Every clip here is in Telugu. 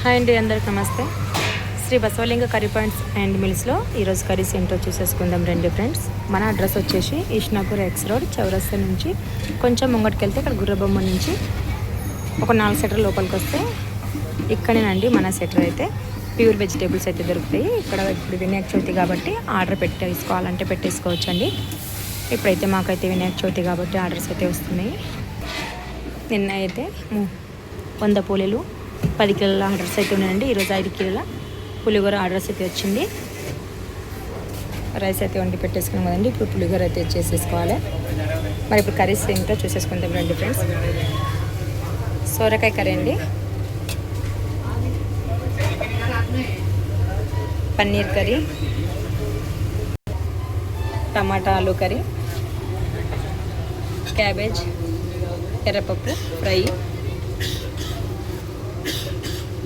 హాయ్ అండి, అందరికి నమస్తే. Shri Basavalinga curry points and మిల్స్లో ఈరోజు కర్రీస్ ఏంటో చూసేసుకుందాం రండి ఫ్రెండ్స్. మన అడ్రస్ వచ్చేసి ఈష్నాపూర్ ఎక్స్ రోడ్ చౌరస్తా నుంచి కొంచెం ముంగటికెళ్తే ఇక్కడ గుర్రబొమ్మ నుంచి ఒక 4 సెటర్ లోపలికి వస్తే ఇక్కడేనండి మన సెటర్. అయితే ప్యూర్ వెజిటేబుల్స్ అయితే దొరుకుతాయి ఇక్కడ. ఇప్పుడు వినాయక చవితి కాబట్టి ఆర్డర్ పెట్టేసుకోవాలంటే పెట్టేసుకోవచ్చు అండి. ఇప్పుడైతే మాకైతే వినాయక చవితి కాబట్టి ఆర్డర్స్ అయితే వస్తున్నాయి. నిన్న అయితే 100 పూలీలు 10 కిలోల ఆర్డర్స్ అయితే ఉన్నాయండి. ఈరోజు 5 కిలోల పులిగూర ఆర్డర్స్ అయితే వచ్చింది. రైస్ అయితే వండి పెట్టేసుకున్నాం కదండి. ఇప్పుడు పులిగూర అయితే చేసేసుకోవాలి. మరి ఇప్పుడు కర్రీస్ ఏంటో చూసేసుకుంటాం రండి ఫ్రెండ్స్. సోరకాయ కర్రీ అండి, పన్నీర్ కర్రీ, టమాటా ఆలూ కర్రీ, క్యాబేజ్, ఎర్రపప్పు ఫ్రై,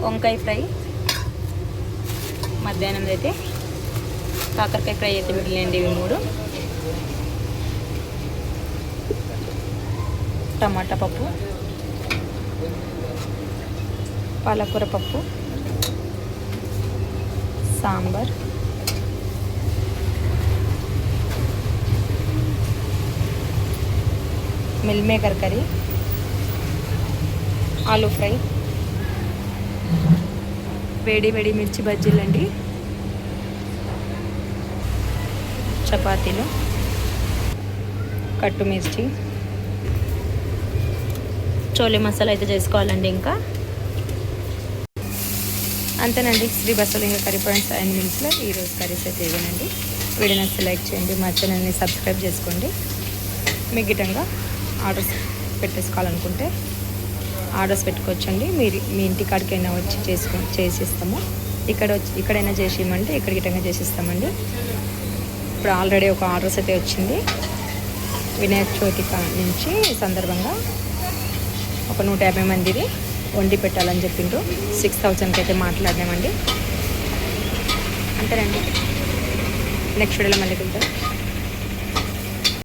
వంకాయ ఫ్రై, మధ్యాహ్నం అయితే కాకరకాయ ఫ్రై అయితే మిగిలినండి. ఇవి 3, టమాటా పప్పు, పాలకూర పప్పు, sambar, meal maker curry, aloo fry, వేడి వేడి మిర్చి బజ్జీలు అండి, చపాతీలు, కట్టు మిర్చి, చోలే మసాలా అయితే చేసుకోవాలండి. ఇంకా అంతేనండి. Shri Basavalinga curry points and మిల్స్లో ఈరోజు కర్రీస్ అయితే ఇవ్వనండి. వీడియో నచ్చితే లైక్ చేయండి, మా ఛానల్ని సబ్స్క్రైబ్ చేసుకోండి. మీ గిట్టంగా ఆర్డర్స్ పెట్టేసుకోవాలనుకుంటే ఆర్డర్స్ పెట్టుకోవచ్చండి. మీరు మీ ఇంటికాడికైనా వచ్చి చేసిస్తాము. ఇక్కడైనా చేసి ఇవ్వమంటే ఇక్కడ గిట్టంగా చేసిస్తామండి. ఇప్పుడు ఆల్రెడీ ఒక ఆర్డర్స్ అయితే వచ్చింది. వినాయక చవితి నుంచి సందర్భంగా ఒక 150 మందిది వండి పెట్టాలని చెప్పిండ్రు. 6000కి అయితే మాట్లాడినామండి. అంతేనండి. నెక్స్ట్ వీడియోలో మళ్ళీ వెళ్తాం.